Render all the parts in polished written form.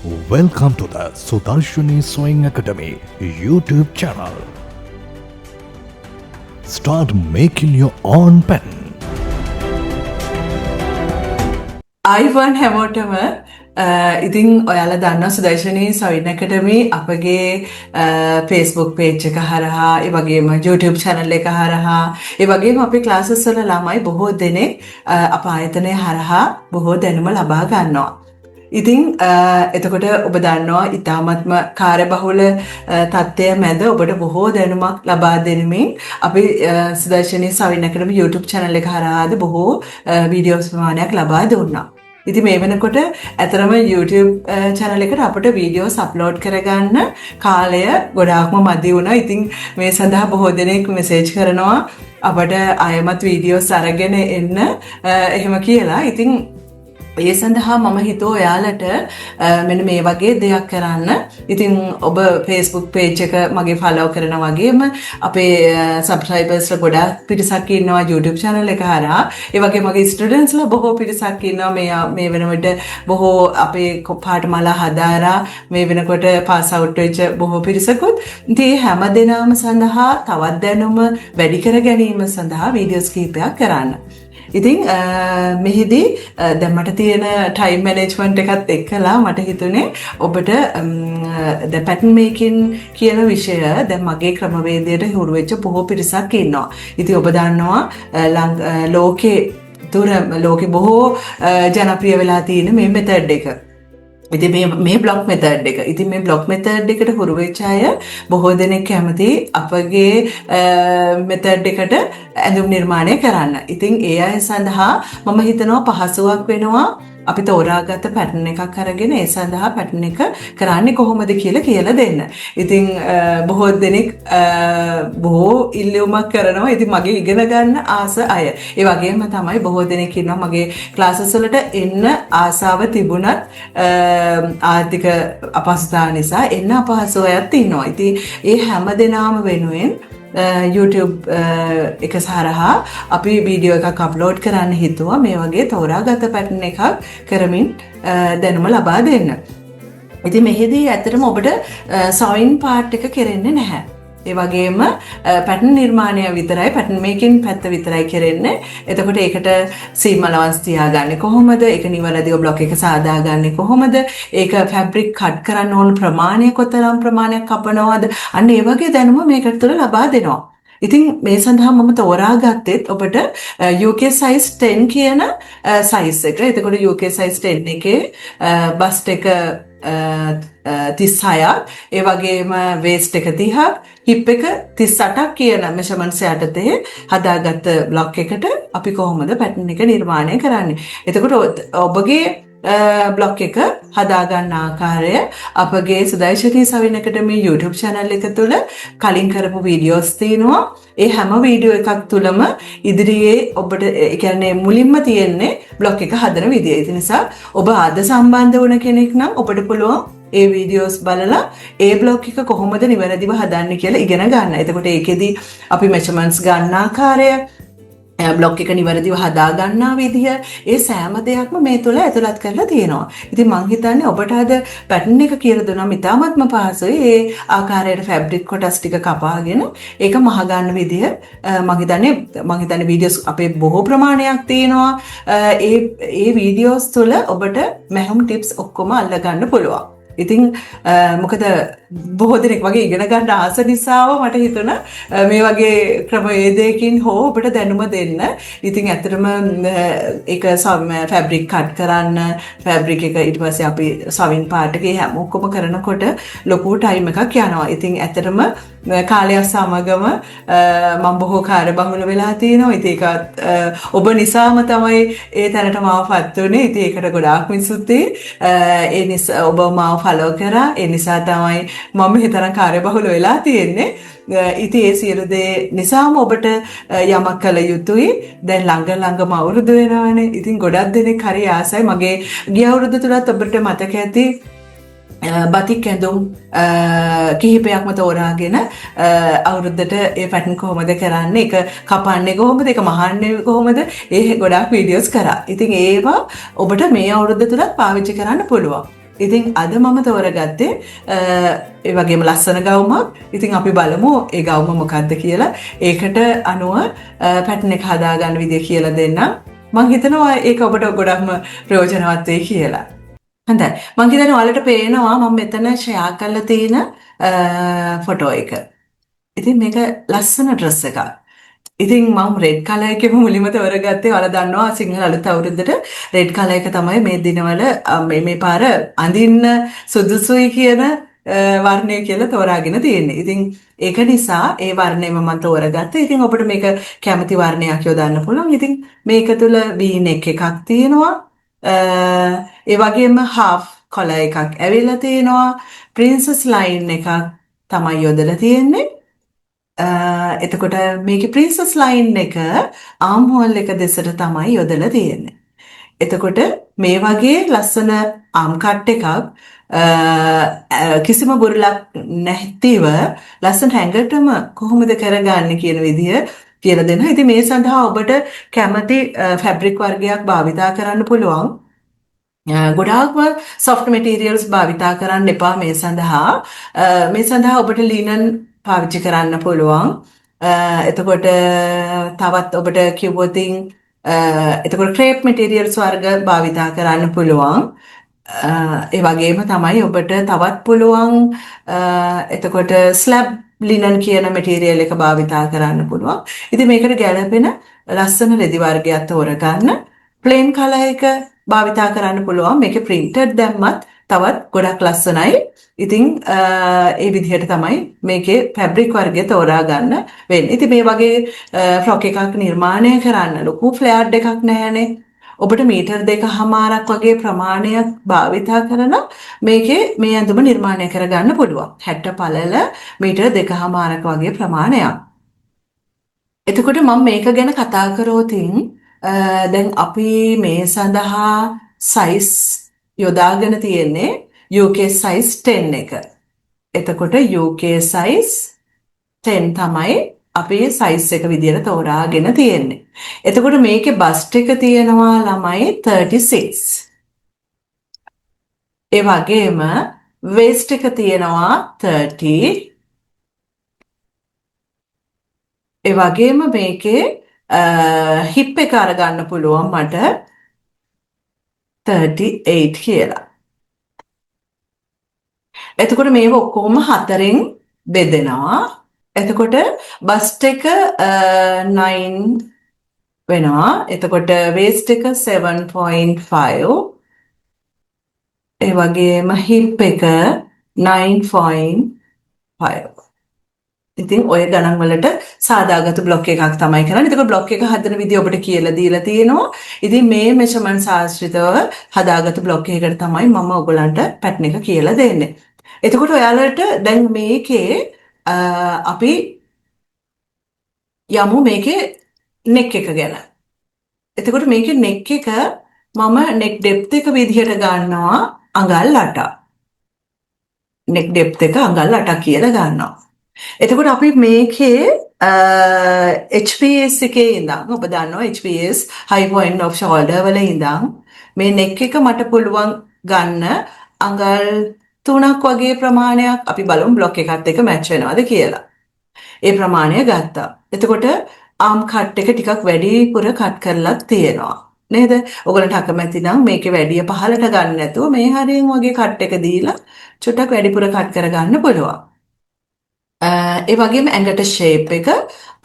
Welcome to the Sudarshini Sewing Academy YouTube channel. Start making your own pattern. Ivan හැමෝටම ඉතින් ඔයාලා දන්නවා සුදර්ශනී සවින් ඇකඩමි අපගේ Facebook page එක හරහා ඒ වගේම YouTube channel එක හරහා ඒ වගේම අපේ classes වල ළමයි බොහෝ දෙනෙක් අප ආයතනය හරහා බොහෝ දැනුම ලබා ගන්නවා. ඉතින් එතකොට ඔබ දන්නවා ඉතාමත්ම කාර්යබහුල තත්ත්වය මැද ඔබට බොහෝ දැනුමක් ලබා දෙනමින් අපි සුදර්ශනී සවින් ඇකඩමි YouTube channel එක හරහාද බොහෝ වීඩියෝස් ප්‍රමාණයක් ලබා දුන්නා. ඉතින් මේ වෙනකොට ඇතරම YouTube channel එකට අපිට වීඩියෝස් අප්ලෝඩ් කරගන්න කාලය ගොඩාක්ම මදි වුණා. ඉතින් මේ සඳහා බොහෝ දෙනෙක් මෙසේජ් කරනවා අපට ආයමත් වීඩියෝස් අරගෙන එන්න එහෙම කියලා. ඉතින් ඒ සඳහා මම හිතුවා ඔයාලට මෙන්න මේ වගේ දෙයක් කරන්න. ඉතින් ඔබ Facebook page එක මගේ follow කරනා වගේම අපේ subscribers ලා ගොඩාක් පිරිසක් ඉන්නවා YouTube channel එක හරහා. ඒ වගේ මගේ students ලා බොහෝ පිරිසක් ඉන්නවා මේ වෙනකොට බොහෝ අපේ පාඨමාලා හදාරා මේ වෙනකොට pass out වෙච්ච බොහෝ පිරිසකුත්. ඉතින් හැම දිනම සඳහා තවත් දැනුම වැඩි කර ගැනීම සඳහා වීඩියෝස් කිහිපයක් කරන්න. ඉතින් මෙහිදී දැන් මට තියෙන ටයිම් මැනේජ්මන්ට් එකත් එක්කලා මට හිතුනේ ඔබට the pattern making කියන විෂය දැන් මගේ ක්‍රමවේදයට හුරු වෙච්ච බොහෝ පිරිසක් ඉන්නවා. ඉතින් ඔබ දන්නවා ලෝකේ බොහෝ ජනප්‍රිය වෙලා තියෙන මේ මෙතඩ් එක. ඉතින් මේ බ්ලොක් මෙතඩ් එක. ඉතින් මේ බ්ලොක් මෙතඩ් එකට හුරු වෙච්ච අය බොහෝ දෙනෙක් කැමති අපගේ මෙතඩ් එකට ඇඳුම් නිර්මාණය කරන්න. ඉතින් ඒ අය සඳහා මම හිතනවා පහසුවක් වෙනවා අපි තෝරාගත්ත පැටර්න් එකක් අරගෙන ඒ සඳහා පැටර්න් එක කරන්නේ කොහොමද කියලා දෙන්න. ඉතින් බොහෝ දෙනෙක් බොහෝ ඉල්ලුමක් කරනවා. ඉතින් මගේ ඉගෙන ගන්න ආස අය. ඒ වගේම තමයි බොහෝ දෙනෙක් ඉන්නවා මගේ ක්ලාසස් වලට එන්න ආසාව තිබුණත් ආර්ථික අපහසුතාව නිසා එන්න අපහසු අයත් ඉන්නවා. ඉතින් ඒ හැම දෙනාම වෙනුවෙන් YouTube එක සහරහා අපි වීඩියෝ එකක් අප්ලෝඩ් කරන්න හිතුවා මේ වගේ තෝරාගත පැටර්න් එකක් කරමින් දැනුම ලබා දෙන්න. ඉතින් මෙහිදී ඇත්තටම ඔබට සොයින් පාර්ට් එක කෙරෙන්නේ නැහැ. ඒ වගේම පැටර්න් නිර්මාණය විතරයි පැටර්න් මේකින් පැත්ත විතරයි කරන්නේ. එතකොට ඒකට සීම් අලවන්ස් තියාගන්නේ කොහොමද? ඒක නිවැරදිව බ්ලොක් එක සාදාගන්නේ කොහොමද? ඒක ෆැබ්‍රික් කට් කරන්න ඕන ප්‍රමාණය කොතරම් ප්‍රමාණයක් කපනවද? අන්න ඒ වගේ දැනුම මේකට තුළ ලබා දෙනවා. ඉතින් මේ සඳහා මම තෝරාගත්තෙත් ඔබට UK size 10 කියන size එක. එතකොට UK size 10 එකේ බස්ට් එක 36ක් ඒ වගේම වේස්ට් එක 30ක් හිප් එක 38ක් කියන මෙෂර්මන්ට්ස් යටතේ හදාගත්ත බ්ලොක් එකට අපි කොහොමද පැටර්න් එක නිර්මාණය කරන්නේ. එතකොට ඔබගේ බ්ලොක් එක හදාගන්න ආකාරය අපගේ සුදර්ශනී සවින් ඇකඩමි YouTube channel එක තුළ කලින් කරපු වීඩියෝස් තියෙනවා. ඒ හැම වීඩියෝ එකක් තුළම ඉදිරියේ ඔබට ඒ කියන්නේ මුලින්ම තියෙන්නේ බ්ලොක් එක හදන විදිය. ඒ නිසා ඔබ අද සම්බන්ධ වුණ කෙනෙක් නම් ඔබට පුළුවන් ඒ වීඩියෝස් බලලා ඒ බ්ලොක් එක කොහොමද නිවැරදිව හදන්නේ කියලා ඉගෙන ගන්න. එතකොට ඒකෙදි අපි මෙෂර්මන්ට්ස් ගන්න ආකාරය බ්ලොක් එක නිවැරදිව හදා ගන්නා විදිය ඒ සෑම දෙයක්ම මේ තුළ ඇතුළත් කරලා තියෙනවා. ඉතින් මං හිතන්නේ ඔබට අද පැටර්න් එක කියලා දුන්නාම ඉතාමත්ම පහසුයි. ඒ ආකාරයට ෆැබ්‍රික් කොටස් ටික කපාගෙන ඒක මහ ගන්න විදිය මං හිතන්නේ වීඩියෝස් අපේ බොහෝ ප්‍රමාණයක් තියෙනවා. ඒ වීඩියෝස් තුළ ඔබට මැහුම් ටිප්ස් ඔක්කොම අල්ල ගන්න පුළුවන්. ඉතින් මොකද බොහෝ දෙනෙක් වගේ ඉගෙන ගන්න ආස නිසාව මට හිතුණා මේ වගේ ක්‍රමවේදයකින් හෝ ඔබට දැනුම දෙන්න. ඉතින් ඇත්තටම ඒක ෆැබ්‍රික් කට් කරන්න ෆැබ්‍රික් එක ඊට පස්සේ අපි සවින් පාර්ට් එකේ හැම ඔක්කොම කරනකොට ලොකු ටයිම් එකක් යනවා. ඉතින් ඇත්තටම කාලයක් සමගම මම බොහෝ කාර්යබහුල වෙලා තියෙනවා. ඉතින් ඒකත් ඔබ නිසාම තමයි ඒ තැනට මාවපත් උනේ. ඉතින් ඒකට ගොඩාක් මිනිස්සුත් ඒ නිසා ඔබ මාව ෆලෝ කරා. ඒ නිසා තමයි මම හිතන කාර්යබහුල වෙලා තියෙන්නේ. ඉතින් ඒ සියලු දේ නිසාම ඔබට යමක් කළ යුතුයි. දැන් ළඟම අවුරුදු වෙනවනේ. ඉතින් ගොඩක් දෙනෙක් හරි ආසයි. මගේ ගිය අවුරුදු තුලත් ඔබට මතක ඇති බතික් ඇඳුම් කිහිපයක්ම තෝරාගෙන අවුරුද්දට ඒ පැටර්න් කොහොමද කරන්නේ, ඒක කපන්නේ කොහොමද, ඒක මහන්නේ කොහොමද, ඒ ගොඩාක් වීඩියෝස් කරා. ඉතින් ඒවා ඔබට මේ අවුරුද්ද තුලත් පාවිච්චි කරන්න පුළුවන්. ඉතින් අද මම තෝරගත්තේ ඒ වගේම ලස්සන ගවුමක්. ඉතින් අපි බලමු ඒ ගවුම මොකක්ද කියලා. ඒකට අනුව පැටර්න් එක හදාගන්න විදිය කියලා දෙන්නම්. මං හිතනවා ඒක ඔබට ගොඩක්ම ප්‍රයෝජනවත් වෙයි කියලා. හොඳයි. මං හිතන්නේ ඔයාලට පේනවා මම මෙතන ෂෙයා කරලා තියෙන ෆොටෝ එක. ඉතින් මේක ලස්සන ඩ්‍රෙස් එකක්. ඉතින් මම රෙඩ් කලර් එකේ මුලින්ම තෝරගත්තේ. ඔයාලා දන්නවා සිංහල අලුත් අවුරුද්දට රෙඩ් කලර් එක තමයි මේ දිනවල මේ පාර අඳින්න සුදුසුයි කියන වර්ණය කියලා තෝරාගෙන තියෙන්නේ. ඉතින් ඒක නිසා ඒ වර්ණයම මම තෝරගත්තා. ඉතින් ඔබට මේක කැමති වර්ණයක් යොදන්න පුළුවන්. ඉතින් මේක තුල V-neck එකක් තියෙනවා. ඒ වගේම half collar එකක් ඇවිල්ලා තියෙනවා. princess line එකක් තමයි යොදලා තියෙන්නේ. එතකොට මේකේ princess line එක arm hole එක දෙසට තමයි යොදලා තියෙන්නේ. එතකොට මේ වගේ ලස්සන arm cut එකක් කිසිම බුරුලක් නැතිව ලස්සන හැඟටම කොහොමද කරගන්නේ කියන විදිය කියලා දෙනවා. ඉතින් මේ සඳහා ඔබට කැමති ෆැබ්‍රික් වර්ගයක් භාවිතා කරන්න පුළුවන්. ගොඩාක්ම soft materials භාවිතා කරන්න එපා මේ සඳහා. මේ සඳහා ඔබට linen පාවිච්චි කරන්න පුළුවන්. එතකොට තවත් ඔබට කිව්වොතින් එතකොට crepe materials වර්ග භාවිතා කරන්න පුළුවන්. ඒ වගේම තමයි ඔබට තවත් පුළුවන් එතකොට slab linen කියන material එක භාවිතා කරන්න පුළුවන්. ඉතින් මේකට ගැළපෙන ලස්සන රෙදි වර්ගයක් තෝරගන්න. plain color එක භාවිතා කරන්න පුළුවන්. මේකේ printed දැම්මත් තවත් ගොඩක් ලස්සනයි. ඉතින් ඒ විදිහට තමයි මේකේ ෆැබ්‍රික් වර්ගය තෝරා ගන්න වෙන්නේ. ඉතින් මේ වගේ ෆ්‍රොක් එකක් නිර්මාණය කරන්න ලොකු ෆ්ලෑඩ් එකක් නැහැනේ. ඔබට මීටර් 2.5ක් වගේ ප්‍රමාණයක් භාවිතා කරන මේකේ මේ ඇඳුම නිර්මාණය කරගන්න පුළුවන්. 60 පළල මීටර් 2.5ක් වගේ ප්‍රමාණයක්. එතකොට මම මේක ගැන කතා කරෝතින් දැන් අපි මේ සඳහා සයිස් යොදාගෙන තියෙන්නේ UK size 10 එක. එතකොට UK size 10 තමයි අපේ size එක විදියට තෝරාගෙන තියෙන්නේ. එතකොට මේකේ bust එක තියෙනවා ළමයි 36. ඒ වගේම waist එක තියෙනවා 30. ඒ වගේම මේකේ hip එක අරගන්න පුළුවන් මට 38 කියලා. එතකොට මේව ඔක්කොම 4න් බෙදෙනවා. එතකොට බස්ට් එක 9 වෙනවා. එතකොට waist එක 7.5. ඒ වගේම hip එක 9.5. ඉතින් ඔය ගණන් වලට සාදාගත්තු බ්ලොක් එකක් තමයි කරන්නේ. එතකොට බ්ලොක් එක හදන විදිය ඔබට කියලා දීලා තියෙනවා. ඉතින් මේ මෙෂර්මන්ට්ස් ආශ්‍රිතව හදාගත්තු බ්ලොක් එකකට තමයි මම ඔයගලන්ට පැටර්න් එක කියලා දෙන්නේ. එතකොට ඔයාලට දැන් මේකේ අපි යමු මේකේ neck එක ගැන. එතකොට මේකේ neck එක මම neck depth එක විදිහට ගන්නවා අඟල් 8ක්. neck depth එක අඟල් 8ක් කියලා ගන්නවා. එතකොට අපි මේකේ HPS එකේ ඉඳන් ඔබ දන්නවා HPS high point of shoulder වල ඉඳන් මේ neck එක මට පුළුවන් ගන්න අඟල් 3ක් වගේ ප්‍රමාණයක්. අපි බලමු බ්ලොක් එකත් එක්ක මැච් වෙනවද කියලා. ඒ ප්‍රමාණය ගත්තා. එතකොට arm cut එක ටිකක් වැඩිපුර කට් කරලා තියෙනවා. නේද? ඔයගලන්ට අකමැති නම් මේකේ වැඩිය පහලට ගන්න නැතුව මේ හරියෙන් වගේ කට් එක දීලා චුට්ටක් වැඩිපුර කට් කරගන්න පුළුවන්. ඒ වගේම ඇඟට shape එක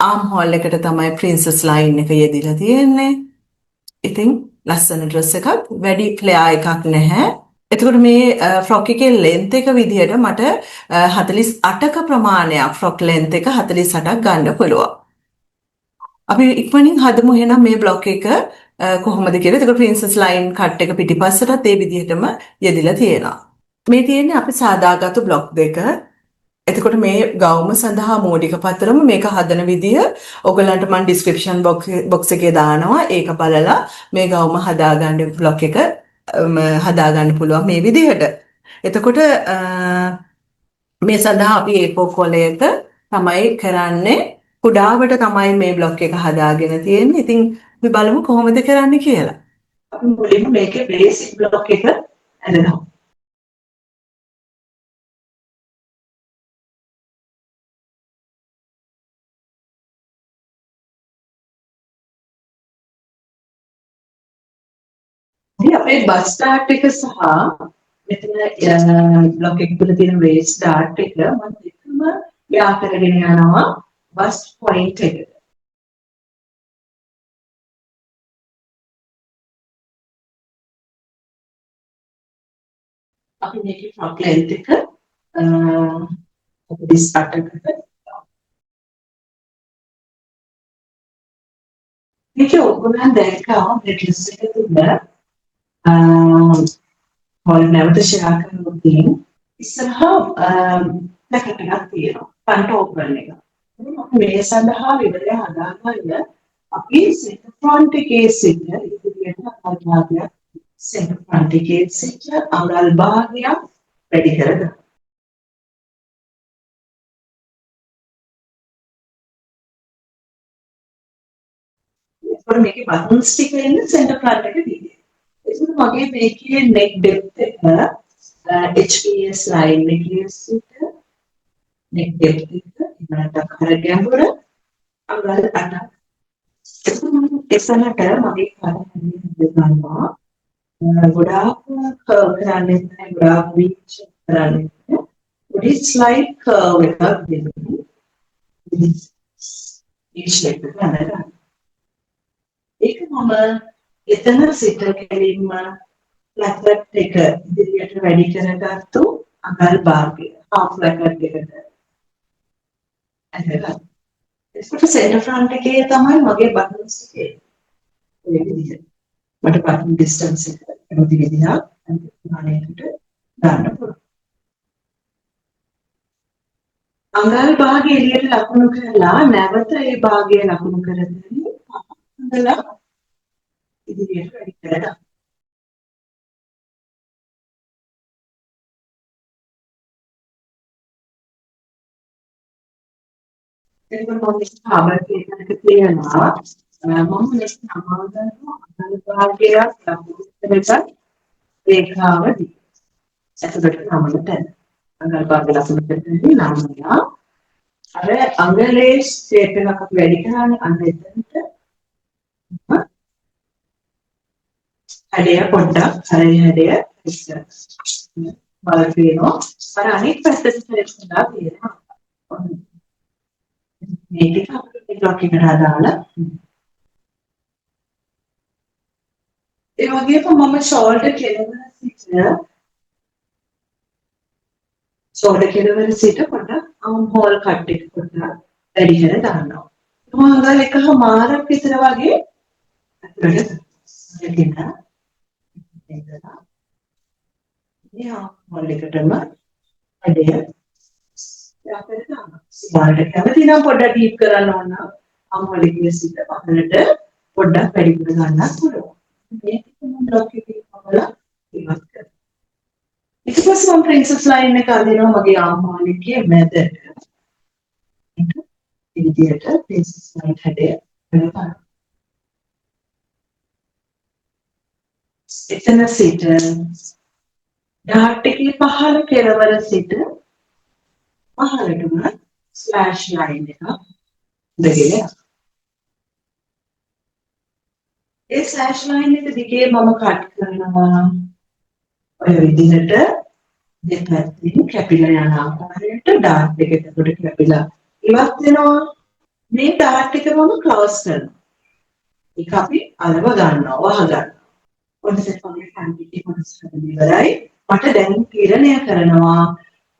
arm hole එකට තමයි princess line එක යෙදিলা තියෙන්නේ. ඉතින් ලස්සන dress එකක් වැඩි flare එකක් නැහැ. එතකොට මේ ෆ්‍රොක් එකේ length එක විදිහට මට 48ක ප්‍රමාණයක් ෆ්‍රොක් length එක 48ක් ගන්න පුළුවන්. අපි ඉක්මනින් හදමු එහෙනම් මේ බ්ලොක් එක කොහොමද කියලා. එතකොට princess line cut එක පිටිපස්සටත් ඒ විදිහටම යෙදিলা තියෙනවා. මේ තියෙන්නේ අපි සාදාගත්තු බ්ලොක් දෙක. එතකොට මේ ගවුම සඳහා මූලික පතරම මේක හදන විදිය ඔයගලන්ට මම description box එකේ දානවා. ඒක බලලා මේ ගවුම හදාගන්න බ්ලොක් එක හදාගන්න පුළුවන් මේ විදිහට. එතකොට මේ සඳහා අපි A4 කොලයක තමයි කරන්නේ. කුඩාවට තමයි මේ බ්ලොක් එක හදාගෙන තියෙන්නේ. ඉතින් අපි බලමු කොහොමද කරන්නේ කියලා. අපි මුලින්ම මේකේ බේසික් බ්ලොක් එක හදනවා. බස් ස්ටාර්ට් එක සහ මෙතන බ්ලොක් එක තුල තියෙන වේ ස්ටාර්ට් එක මම දෙකම යා කරගෙන යනවා බස් පොයින්ට් එකට. අපි මේකේ ෆ්‍රොක් ලෙන්ත් එක අපි ස්ටාර්ට් එකට මේකේ ඔයගොල්ලන් දැක්කා නෙට්ලිස් එක තුල හොල් නැවත ෂෙයා කරනකොට ඉස්සරහා පැකට් එකක් තියෙනවා ෆ්‍රන්ට් ඕපන් එක. මේ සඳහා විවරය හදාගන්න අපි සෙන්ටර් ෆ්‍රන්ට් එකේ සිට ඉදිරියට අග්‍රභාගයක් සෙන්ටර් ෆ්‍රන්ට් එකේ සිට අගල් භාගයක් වැඩි කරගන්න. එතකොට මේකේ බටන්ස් ටික එන්නේ සෙන්ටර් ෆ්‍රන්ට් එක දිගේ. එතකොට මගේ මේකේ නෙක් ඩෙප්ත් එක HPS ලයින් එකේ සිට නෙක් ඩෙප්ත් එක ඉන්නට කර ගැඹුර අගල් 8ක්. එතනට මගේ කරන්නේ ගන්නවා ගොඩාක් කර්ව් කරන්නේ නැහැ ගොඩාක් වීච් කරන්නේ නැහැ පොඩි ස්ලයිඩ් කර්ව් එකක් දෙන්න ඊච් එක ගන්න. ඒක මම එතන සිට කෙලින්ම ලැප්ටොප් එක ඉදිරියට වැඩි කරගත්තු අගල් භාගය half ලැප්ටොප් එකට ඇදලා ඒකට සෙන්ටර් ෆ්‍රන්ට් එකේ තමයි මගේ බටන්ස් ටික ඒ විදිහට මට බටන් ඩිස්ටන්ස් එක කැමති විදිහට අනිවාර්යයෙන්ම ගන්න පුළුවන්. අඟල් භාගය එළියට ලකුණු කරලා නැවත ඒ භාගය ලකුණු කරගෙන අඟල ඉදිරියට වැඩි කරගන්න. එතකොට මොකද කාබර් එකක තියෙනවා මම මේක සමාදන්ව අඟල් භාගයක් ලකුණු කරලා රේඛාව දී. එතකොට නමකට අඟල් භාගය ලකුණු කරන්නේ නාමය. අර අඟලේ ෂේප් එකක් අපි වැඩි කරන්නේ අන්න එතනට හැඩය පොඩ්ඩක් හරි හැඩය බලන්න තියෙනවා. අර අනිත් පැත්තට හරලා තියෙනවා. මේක අපේ බ්ලොක් එකට දාලා ඒ වගේම මම ෂෝල්ඩර් කෙලවර සිට පොඩ්ඩක් ආම් හෝල් කට් එක පොඩ්ඩක් වැඩි කර දානවා. මම අඟල් එකමාරක් විතර වගේ අතුරට දෙන්න. එතන යා හෝල් එකටම වැඩි අපිට දානවා. සිවාලට කැමති නම් පොඩ්ඩක් ඩීප් කරන්න ඕන නම් ආම් හෝල් එකේ සිට පහළට පොඩ්ඩක් වැඩි කර ගන්නත් පුළුවන්. මේක මම බ්ලොක් එකේ පහළ ඉවත් කරනවා. ඊට පස්සේ මම ප්‍රින්සස් ලයින් එක අදිනවා මගේ ආම් හෝල් එකේ මැදට. විදියට ප්‍රින්සස් ලයින් හැඩය කරනවා. එතන සිට ඩාට් එකේ පහළ කෙළවර සිට පහළටම ස්ලෑෂ් ලයින් එක දෙගෙන ඒ ස්ලෑෂ් ලයින් එක දිගේ මම කට් කරනවා ඔය විදිහට දෙපැත්තෙන් කැපිලා යන ආකාරයට ඩාට් එක එතකොට කැපිලා ඉවත් වෙනවා. මේ ඩාට් එක මම ක්ලෝස් කරනවා. ඒක අපි අලව ගන්නවා වහ ගන්නවා. ඔන්න තමයි ෆැන්ටිටි කොටස් හදලා ඉවරයි. මට දැන් තීරණය කරනවා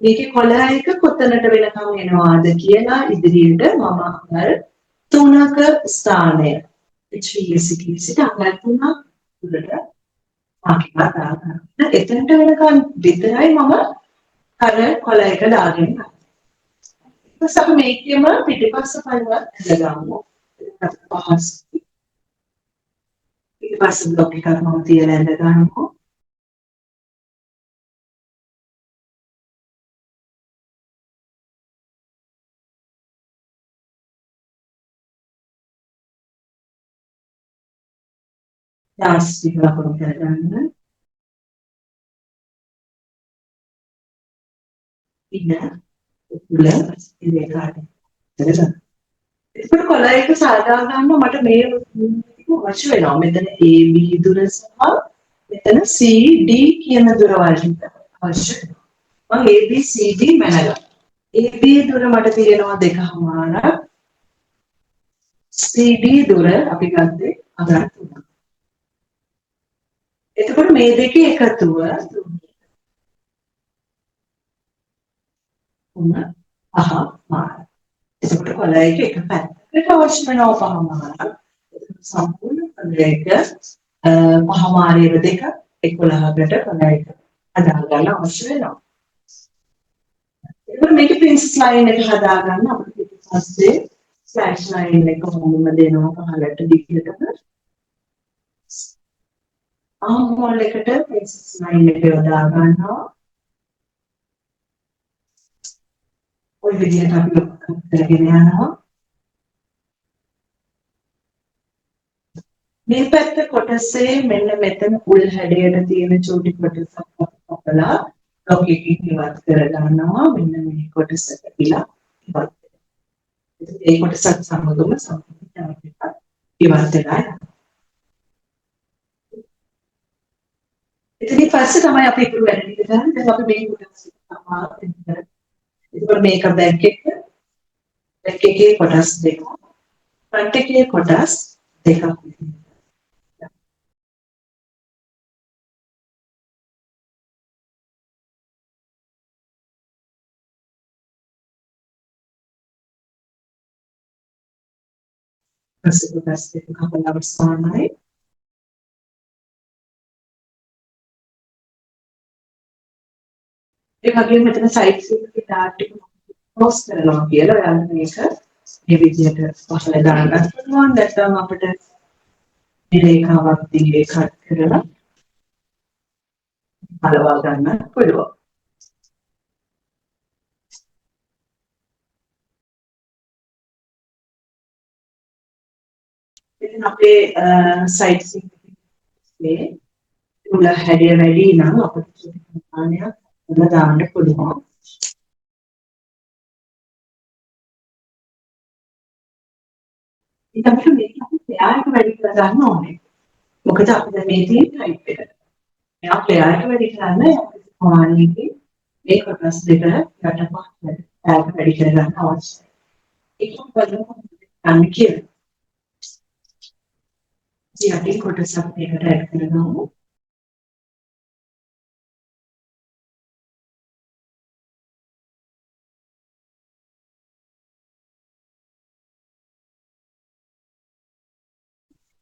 මේකේ කොළ එක කොතනට වෙනකම් එනවාද කියලා ඉදිරියට මම අඟල් 3ක ස්ථානය HVS එකේ සිට අඟල් 3ක් උඩට මාකිකා දාගන්න. එතනට වෙනකම් විතරයි මම අර කොළ එක දාගෙන යන්නේ. ඊපස්සේ අපි මේකෙම පිටිපස්ස පළව ඇදගමු. පහස් ඊපස්සේ බ්ලොක් එකක් මම තියලා ඇදගන්නවා. ලාස්ටික් ලකුණු කරගන්න. ඉන්න උල ඉලේ කාට කරගන්න. ඒකට කොළ එක සාදා ගන්න මට මේ අවශ්‍ය වෙනවා. මෙතන A B දුර සහ මෙතන CD කියන දුර වලට අවශ්‍ය මම ABCD මැනගා AB දුර මට තියෙනවා 2.5 CD දුර අපි ගත්තේ අගර 3. එතකොට මේ දෙකේ එකතුව 3.5 එතකොට කොලයක එක පැත්තකට අවශ්‍ය වෙනවා 5 සම්පූර්ණ කොලයක පහමාරිය දෙක 11කට කොලයක හදා ගන්න අවශ්‍ය වෙනවා. එතකොට මේකේ ප්‍රින්සස් ලයින් එක හදා ගන්න අපිට ඊපස්සේ ස්ලෑෂ් ලයින් එක කොහොමද දෙනවා පහලට දිගට ආම් හෝල් එකට ප්‍රින්සස් ලයින් එක යොදා ගන්නවා. ඔය විදිහට අපි කරගෙන යනවා. මේ පැත්ත කොටසේ මෙන්න මෙතන උල් හැඩයට තියෙන චූටි කොටසක් අපලා ලොක් එකකින් ඉවත් කර ගන්නවා. මෙන්න මේ කොටස කපලා ඉවත්. ඒ කොටසත් සමගම සම්පූර්ණ ඉවත් වෙලා යනවා. ඉතින් පස්සේ තමයි අපි ඉතුරු වැඩ ටික කරන්නේ. දැන් අපි මේ කොටස තමයි ඉතින් මේක බෑග් එකේ කොටස් දෙක ෆ්‍රන්ට් එකේ කොටස් දෙකක් පස්සේ කොටස් දෙක කපලා අවසానයි ඒ වගේම මෙතන සයිඩ්ස් එකේ ඩාට් එක ක්ලෝස් කරනවා කියලා ඔයාලා මේක මේ විදිහට පහළ දාගන්න පුළුවන්. නැත්නම් අපිට මේ රේඛාවක් දිගේ කට් කරලා හලවා ගන්න පුළුවන්. ඉතින් අපේ සයිඩ්ස් එකේ උල හැඩය වැඩි නම් අපිට ප්‍රමාණයක් උල දාන්න පුළුවන්. ඊට පස්සේ මේක අපි ප්ලෙයර් එක වැඩි කර ගන්න ඕනේ. මොකද අපි දැන් මේ තියෙන ටයිප් එක. මෙයා ප්ලෙයර් එක වැඩි කරන්න ප්‍රමාණයකින් මේ කොටස් දෙක යටපත් වැඩි කර ගන්න අවශ්‍යයි. ඒක බලමු ගන්න කියලා. ඉතින් අපි කොටසක් දෙකට ඇඩ් කරගමු.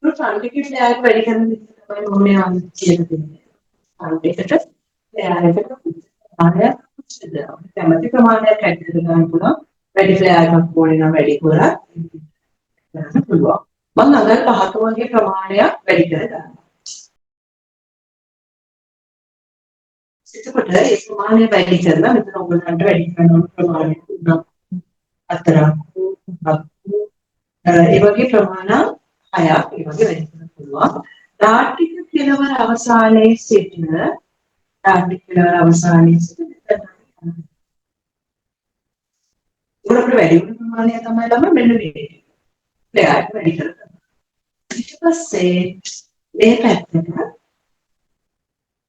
ෆ්‍රන්ට් එකේ ෆ්ලෑග් වැඩි කරන විදිහ තමයි මම යන්නේ කියලා දෙන්නේ. ෆ්‍රන්ට් එකට ෆ්ලෑග් එක ප්‍රමාණයක් කැමති ප්‍රමාණයක් ඇඩ් කරගන්න පුළුවන්. වැඩි ෆ්ලෑග් එකක් ඕනේ නම් වැඩි කරලා ගන්න පුළුවන්. මම අඟල් 5ක වගේ ප්‍රමාණයක් වැඩි කරගන්නවා. එතකොට ඒ ප්‍රමාණය වැඩි කරලා මෙතන ඔයගොල්ලන්ට වැඩි කරන ප්‍රමාණය 3 ඒ වගේ ප්‍රමාණ 6ක් ඒ වගේ වැඩි කරන්න පුළුවන්. දාර්ථික කෙලවර අවසානයේ සිටින උඩට වැඩි වෙන ප්‍රමාණය තමයි මෙන්න මේ. ප්ලෙයර් වැඩි කරගන්න. ඊට පස්සේ මේ පැත්තට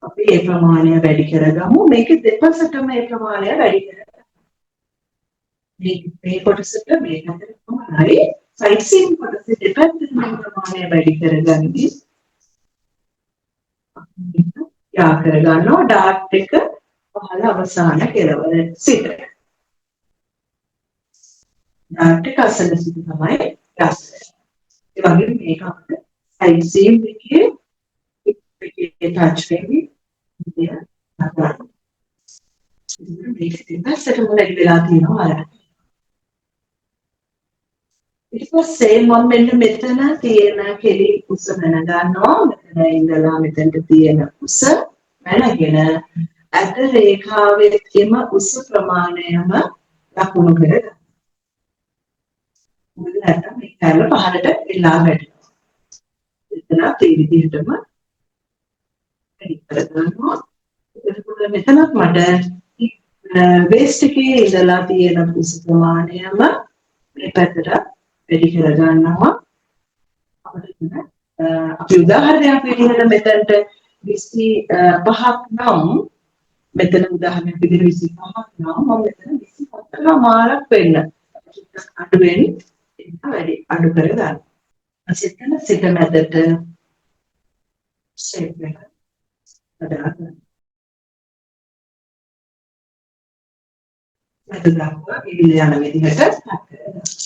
අපි ඒ ප්‍රමාණය වැඩි කරගමු. මේක දෙපසටම ඒ ප්‍රමාණය වැඩි කරගන්න. මේ කොටසට මේ පැත්තට කොහොමද සයිඩ් සීම් කොටසේ දෙපැත්තටම ප්‍රමාණය වැඩි කරගන්නේ. යා කරගන්නවා ඩාට් එක පහළ අවසාන කෙළවර සිට. ඩාට් එක අසල සිට තමයි යස්. ඒ වගේම මේක අපිට සයිඩ් සීම් එකේ ටච් වෙවි ඉතින් මේක දෙපැත්තටම වැඩි වෙලා තියෙනවා අර. ඊට පස්සේ මම මෙන්න මෙතන තියෙන කෙලි උස මැන ගන්නවා. මෙතන ඉඳලා මෙතනට තියෙන උස මැනගෙන අද රේඛාවේ තියෙන උස ප්‍රමාණයම ලකුණු කරගන්න. මොකද නැත්නම් මේ කැල පහළට එලා වැටෙනවා. එතන ඒ විදිහටම වැඩි කරගන්නවා. එතකොට මෙතනත් මට වේස්ට් එකේ ඉඳලා තියෙන උස ප්‍රමාණයම මේ පැත්තට වැඩි කර ගන්නවා. අපිට අපි උදාහරණයක් විදිහට මෙතනට 25ක් නම් මෙතන උදාහරණයක් විදිහට 25ක් නම් මම මෙතන 24 මාරක් වෙන්න අඩු වෙන්නේ ඒක වැඩි අඩු කර ගන්න. අසිතන සිත මැදට ෂේප් එක හදාගන්න. මැද දක්වා ඉදිරි යන විදිහට කට් කරගන්න.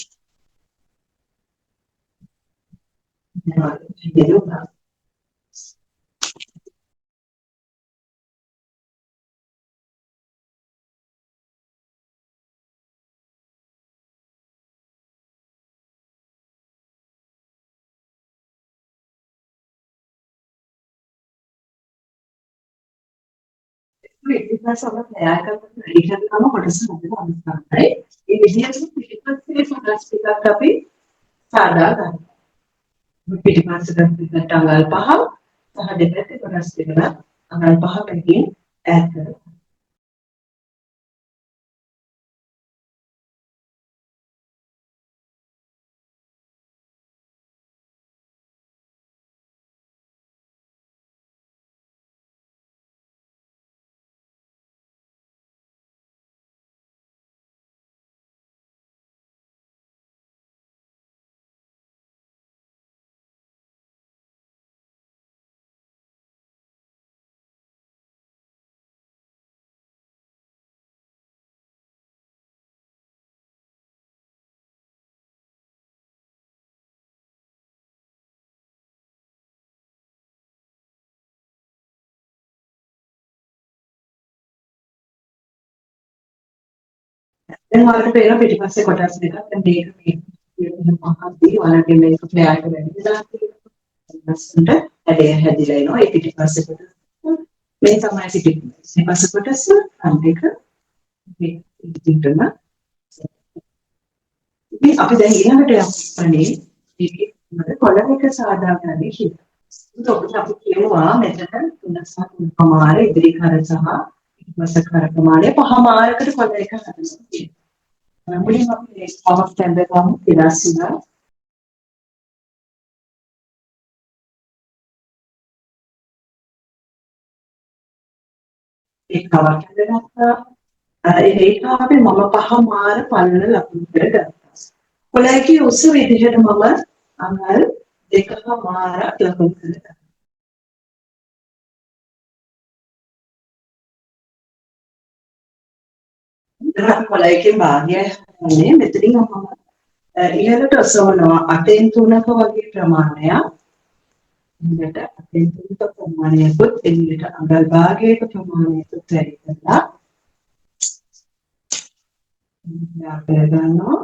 පිටිපස්ස ඔබ තයාර කරපු ඉරියව්වම කොටස හදලා අවස්ථාවයි. ඒ විදිහට පිටිපස්සේ කොටස් ටිකක් අපි සාදා ගන්නවා. පිටිපස්සට පිටට අඟල් 5 සහ දෙපැත්තේ කොටස් දෙකක් අඟල් 5 පැකින් ඈඩ් කරනවා. දැන් ඔයාලට පේන පිටිපස්සේ කොටස් දෙකක් දැන් මේක මහත්දී ඔයාලගේ මේක ප්ලෑන්ට වැඩි දාලා තියෙනවා. ලස්සනට ඇඩේ හැදිලා එනවා. ඒ පිටිපස්සේ කොටස් මේ තමයි පිටිපස්සේ කොටස් අන් දෙක මේ ඉදිරියටම මේ අපි දැන් ඊළඟට යන්නේ මේකේ කොළමක සාදාගන්නේ කියලා. ඒක ඔබට අපි කියනවා මෙතන 3.5 ඉදිරි කර සහ පිටිපස්ස කර ප්‍රමාණය 5 මාරකට කොළ එක හදනවා කියලා. මුලින්ම අපි කවක් තැම්බගමු පිළාසිනා ඒ කවක් තැම්බගත්තා ඒක අපි මම 5 මාර පළල ලකුණු කරගත්තා. කොළයකේ උස විදිහට මම අඟල් 2 මාරක් ලකුණු කරගත්තා. කොළයකේ භාගයයි හදන්නේ මෙතනින් මම ඉහළට ඔසවනවා 8/3ක වගේ ප්‍රමාණයක්. ඉන්නට 8/3ක ප්‍රමාණයකුත් එන්නට අඟල් භාගයක ප්‍රමාණයකුත් වැඩි කරලා ගන්නවා.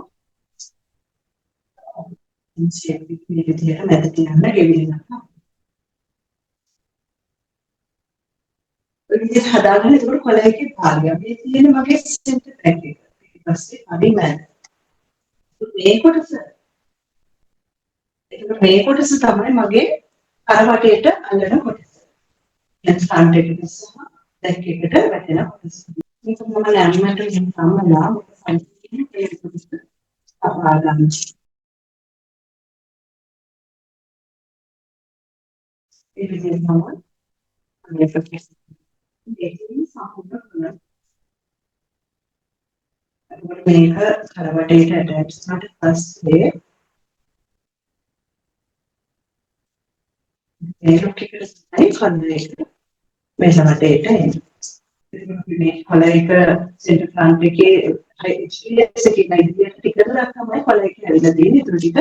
ෂේප් එක මේ විදිහට මැද තියන්න ගෙවිලා. ඔය විදිහට හදාගන්න ඒකට කොළයකේ භාගය. මේ තියෙන මගේ සෙන්ටර් බැක් එක. ඊට පස්සේ අඩි මැද. මේ කොටස එතකොට මේ කොටස තමයි මගේ කරවටේට අල්ලන කොටස. දැන් ෆ්‍රන්ට් එකට සහ බැක් එකට වැටෙන කොටස. මේක මම ලැම්මට ගිහින් සම්මලා සංකීර්ණ ඒ කොටස අපා ගන්න. ඒ විදිහටම මේක දෙකකින් සම්පූර්ණ කරනවා. එතකොට මේක කරවටේට ඇටච් වුණාට පස්සේ මේ ලොක් එකට තමයි කන්දේක මේ සමතේට එන්නේ. මේ කොළයක සෙන්ටර් ෆ්‍රන්ට් එකේ HDS එකේ ඉදිරියට ටිකක් තමයි කොළයක ඇවිල්ලා තියෙන්නේ. ඒක ටික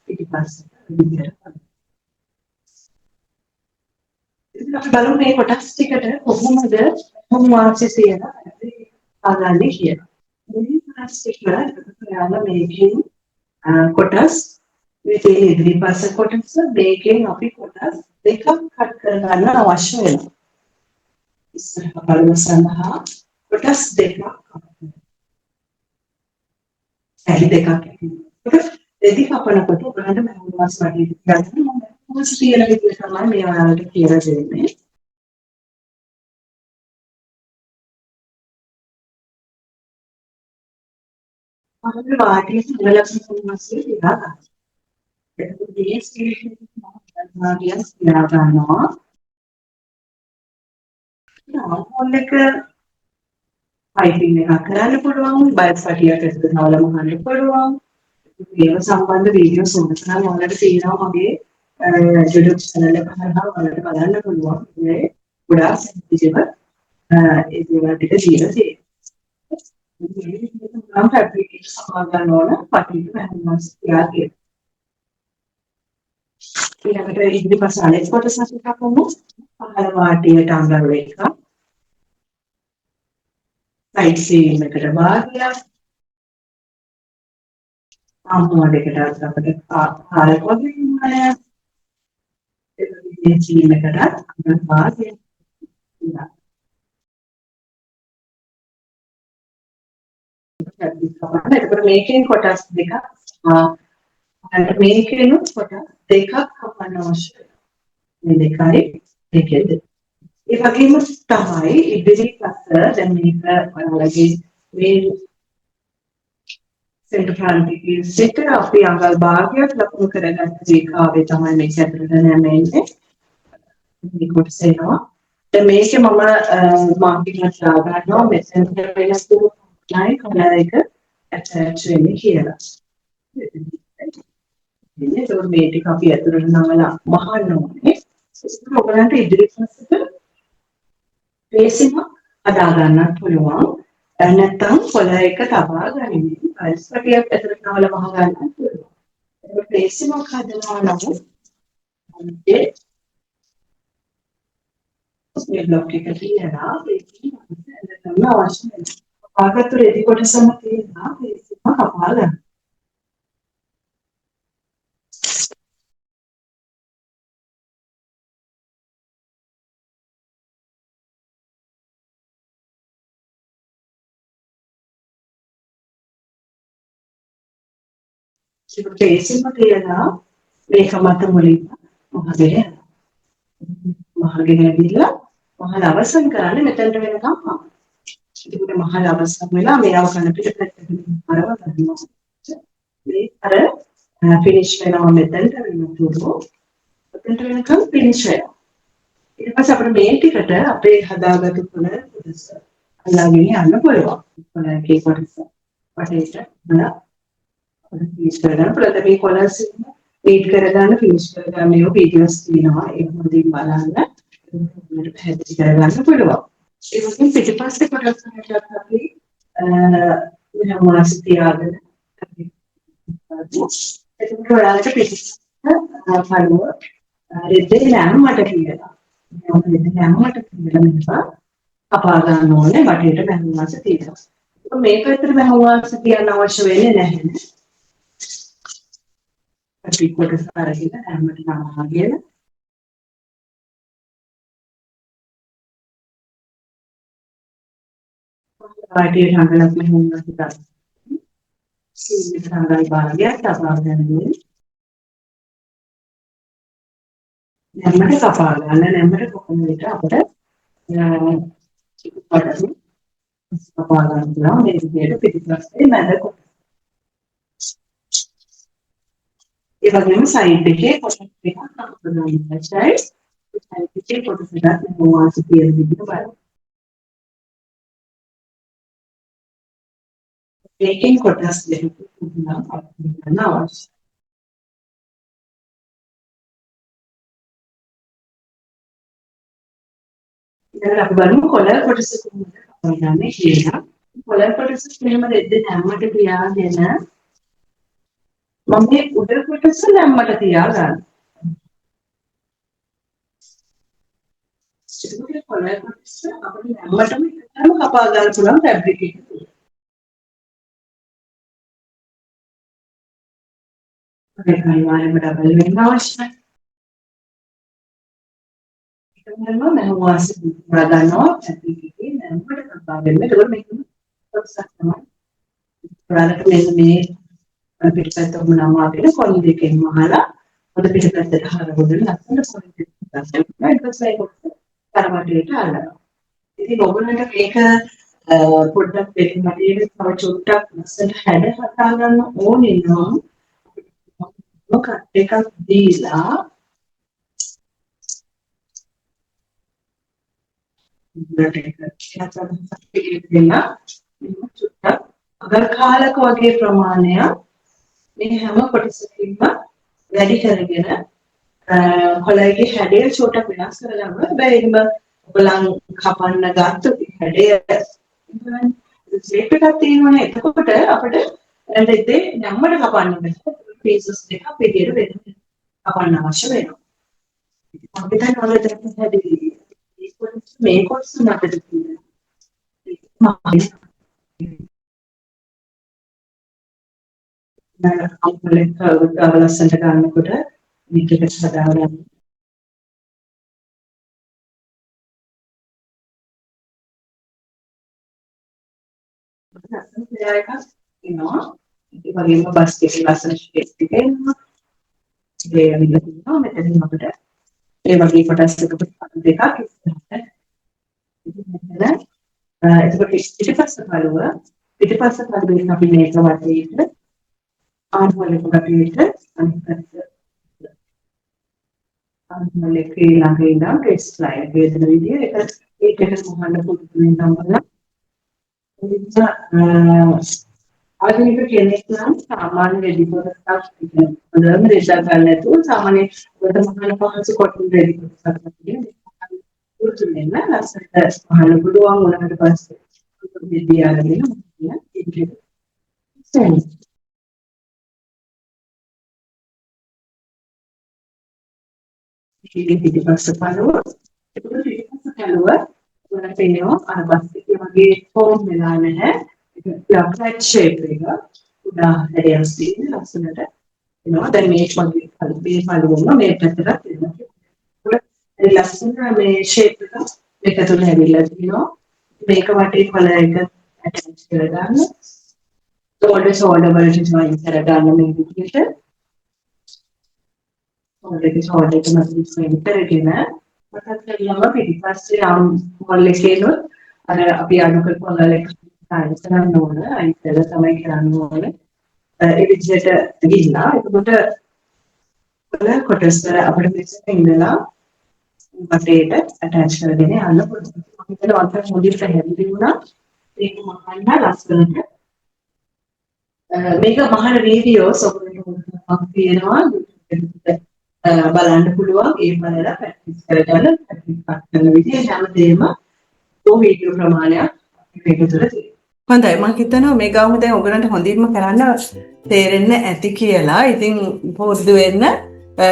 පිටිපස්සට විදියට. ඉතින් අපි බලමු මේ කොටස් ටිකට කොහොමද වාසිය කියලා අගන්නේ කියලා. මේ කොටස් ටික ඔයාලා මේකෙන් කොටස් මේ තියෙන ඉදිරිපස්ස කොටස මේකෙන් අපි කොටස් දෙකක් කට් කරගන්න අවශ්‍ය වෙනවා. ඉස්සරහ බලන සඳහා කොටස් දෙකක් ඇලි දෙකක් දෙදි කපනකොට ඔයාලට මහුවාස් වගේ ගන්න මොකද තියෙන විදිහ තමයි මේ ඔයාලට කියලා දෙන්නේ. අපේ වාටියේ සමලක්ෂණ මාස්ටර් ඉලා ගන්න. එතකොට මේ ස්කීල් එක මම ගන්නවා ෆෝන් එක ටයිපින් එකක් කරන්න පුළුවන්, බයොස් පටියක් ඇතුළත දාලා මහන්න පුළුවන්. ඒව සම්බන්ධ වීඩියෝස් උනසනම් ඔයාලට තියෙනවා මගේ YouTube channel එක හරහා ඔයාලට බලන්න පුළුවන්. මේ ගොඩාක් සෙන්සිටිව් ඒ දේවල් ටික දීලා තියෙනවා. නම් ෆැබ්‍රික් සමා ගන්න ඕන පටියට වැහුම්ස් තියා කියලා. ඊළඟට ඉදිරිපස අනෙක් කොටස අපි කපමු. පහළ වාටියට අඟල් එක. සයිඩ් සීම් එකට භාගයක්. ආමුවඩේකට අපිට කාලයක් වගේ ඉන්නවා. ඒ සීම් එකට අඟල් භාගයක්. එතකොට මේකෙන් කොටස් දෙකක් මේකෙන් කොටස් දෙකක් කපන්න අවශ්‍යයි. මේ දෙකයි දෙකේද. ඒ වගේම තමයි ඉදිරිපස දැන් මේක ඔයාලගේ මේ සෙන්ටර් ප්‍රාන්තිකයේ සිට අපි අඟල් භාගයක් ලකුණු කරගත්ත රේඛාවේ තමයි මේක ඇතුළට නැමෙන්නේ. මේ කොටස එනවා. දැන් මේකේ මම මාර්කින් එකක් දාගන්නවා මෙතෙන් වෙනස් දුරු නයි කලර් එක ඇටච් වෙන්නේ කියලා. ඉතින් ඒක මේ ටික අපි ඇතුළට නමලා මහන්න ඕනේ. ඒක ඔයගලන්ට ඉදිරිපස්සට පේසිම අදා ගන්නත් පුළුවන්. නැත්නම් කොළ එක තබා ගනිමින් පල්ස් පටියක් ඇතුළට නමලා මහ ගන්නත් පුළුවන්. ඒක පේසිමක් හදනවා නම් මේ බ්ලොක් එක තියලා ඒකේ තමයි අවශ්‍ය වෙන්නේ. ආගතු රෙදි කොටසම තියෙනවා පේසිම කපා ගන්න. ඒක පේසිම තියලා මේක මත මුලින්ම මහගෙන මහගෙන ඇවිල්ලා මහල අවසන් කරන්නේ මෙතනට වෙනකම් ආවා. ඒකට මහල අවසන් වෙලා මේව කන පිටපැත්තට කරව ගන්නවා. මේ අර ෆිනිෂ් වෙනවා මෙතනට වෙනතුරු මෙතනට වෙනකම් ෆිනිෂ් වෙනවා. ඊට පස්සේ අපිට මේ ටිකට අපේ හදාගත්තු කොළ කොටස අල්ලගෙන යන්න පුළුවන්. කොළේ කොටස වටේට බලලා ෆිනිෂ් කරගන්න පුළුවන්. මේ කොළස් වීට් කරගන්න ෆිනිෂ් කරගන්න මේ වීඩියෝස් තියෙනවා. ඒක හොඳින් බලන්න. අපිට පැහැදිලි කරගන්න පුළුවන්. ඒ වගේම පිටිපස්සේ කොටස් වලට අපි මෙහෙම මාස් තියාගෙන එතකොට ඔයාලට පිටිපස්ස පළුව රෙද්දේ ලැම්මට කියලා. මේ රෙද්දේ ලැම්මට කියලා මේක කපා ගන්න ඕනේ වටේට බැලුවාස තියෙනවා. ඒක මේ පැත්තට බැලුවාස කියන්න අවශ්‍ය වෙන්නේ නැහැ. අපි කොටස් අරගෙන ලැම්මට නමාගෙන පාටියට අඟලක් මෙහෙම හිටා. සීමිත අඟල් භාගයක් තබා ගන්න. නැම්මට කපා ගන්න. නැම්මට කොහොමද අපිට කොටස් කපා ගන්නවා. මේ විදිහට පිටිපස්සේ මැද කොටස. ඒ වගේම සයිඩ් එකේ කොටස් දෙකක් කපා ගන්න. සයිඩ් එකේ කොටස් දෙකක් මොවාසි කියන විදිහට බලන්න. ඒකෙන් කොටස් දෙකක් පුදුනා අපිට අවශ්‍යයි. ඉතින් අපි බලමු කොළ කොටස කොහොමද කපන්නේ කියලා. කොළ කොටස මෙහෙම දෙද්ද නැම්මට තියාගෙන මම මේ උඩ කොටස නැම්මට තියාගන්න. ඒක කොළ කොටස අපිට නැම්මටම එකටම කපා ගන්න පුළුවන් ෆැබ්‍රික් එක. ඒක අනිවාර්යයෙන්ම ඩබල් වෙන්න අවශ්‍යයි. ඒක නම් මම වාසිය ගන්නවා ෆැබ්‍රික් එකේ නැම්මට කපා ගන්න. ඒක මේක කොටසක් තමයි. ඔයාලට මෙන්න මේ පිටපැත්ත උමනාම අපිට කොළ දෙකෙන් වහලා පොඩ පිටපැත්තට හරවගෙන ලස්සන කොළ දෙකක් ගන්නවා. ඊට පස්සේ ඒක තරමටේට අල්ලනවා. ඉතින් ඔයගොල්ලන්ට මේක පොඩ්ඩක් දෙන්න මැදේ තව චුට්ටක් ලස්සනට හැඩ හදා ගන්න ඕනේ නම් මොකක් එකක් දීලා අගර කාලක වගේ ප්‍රමාණයක් මේ හැම කොටසකින්ම වැඩි කරගෙන කොළයගේ හැඩය චෝටක් වෙනස් කරගන්න බැරිම ඔයගලන් කපන්න ගත්ත හැඩය ෂේප් එකක් තියෙනවනේ එතකොට අපිට ඇඳෙද්දී නැම්මඩ කපන්න බෑ පීසස් දෙකක් විදියට වෙන කපන්න අවශ්‍ය වෙනවා අපිට නොලෙද හැඩය මේ කොටස අපිට තියෙනවා අම්පලෙක් ලස්සනට ගන්නකොට මේකට හදාගන්න එකක් තියෙනවා ඒ වගේම බස් එකේ ලස්සන ෂේප් එකක් එනවා ඒ විදිහට තියෙනවා මෙතනින් අපිට ඒ වගේ කොටස් දෙකක් ඉස්සරහට එතකොට පිටිපස්ස කරුව අපි මේක වටේට ආන්වලක වටේට අනිත් ආන්වලක ළඟ ඉඳන් ටෙස්ට් ස්ලයිඩ් වේදන විදිය ඒකට මොහොන්න පුරුදු වෙනවා ආධුනික කෙනෙක් නම් සාමාන්‍ය රෙදි කොටසක් හොඳම රෙදා ගන්න නැතුව සාමාන්‍ය වලට මහන පහසු කොටු රෙදි කොටසක් තියෙනවා පුරුදු වෙන්න ලස්සනට මහන පුළුවන් උනකට පස්සේ රෙදි ආරගෙන පිටිපස්ස පළුව වල පේනවා අර බස් එකේ වගේ ෆෝම් වෙලා නැහැ ඒක ෆ්ලැට් ෂේප් එක උඩා හැඩයක් තියෙන ලස්සනට එනවා දැන් මේ වගේ පළුවම මේ පැත්තට එනවා ඒ ලස්සන මේ ෂේප් එක මේක තුල හැදිලා තියෙනවා මේක වටේ කලර් එක ඇටච් කරගන්න ෂෝල්ඩර් වලට ජොයින් කරගන්න මේ විදිහට ෂෝල්ඩර් එක මැදින් කරගෙන මතක් කරගන්න පිටිපස්සේ ආම් මොල් එකේනොත් අර අපි අඩු කරපු මොල් එක අයින් කරන්න ඕන අයින් කරලා තමයි කරන්න ඕන ඒ විදිහට ගිහිලා එතකොට කොටස් වල අපිට මෙතන ඉඳලා වටේට ඇටච් කරගෙන යන්න පුළුවන්. මම හිතනවා අන්තර මොඩියුල් පැහැදිලි වුණා. ඒක මහන්න ලස්සනට මේක මහන වීඩියෝස් ඔයගොල්ලෝ තියෙනවා බලන්න පුළුවන් ඒ බලලා ප්‍රැක්ටිස් කරගන්න ප්‍රැක්ටිස් විදිය හැමදේම ඔය වීඩියෝ ප්‍රමාණයක් මේක තුළ තියෙනවා. හොඳයි මම හිතනවා මේ ගාම දැන් ඔයගලන්ට හොඳින්ම කරන්න තේරෙන්න ඇති කියලා. ඉතින් පුරුදු වෙන්න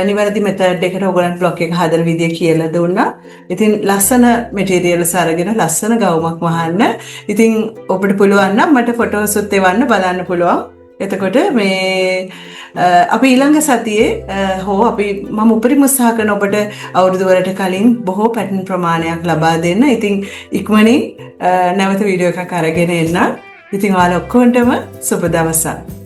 නිවැරදි මෙතඩ් එකට ඔයගලන්ට බ්ලොග් එක හදන විදිය කියලා දුන්නා. ඉතින් ලස්සන මැටීරියල්ස් අරගෙන ලස්සන ගවුමක් වහන්න. ඉතින් ඔබට පුළුවන් නම් මට ෆොටෝස් උත් එවන්න බලන්න පුළුවන්. එතකොට මේ අපි ඊළඟ සතියේ අපි මම උපරිම උත්සාහ කරන ඔබට අවුරුදු වලට කලින් බොහෝ පැටර්න් ප්‍රමාණයක් ලබා දෙන්න. ඉතින් ඉක්මනින් නැවත වීඩියෝ එකක් අරගෙන එන්න. ඉතින් ඔයාලා ඔක්කොන්ටම සුබ දවසක්.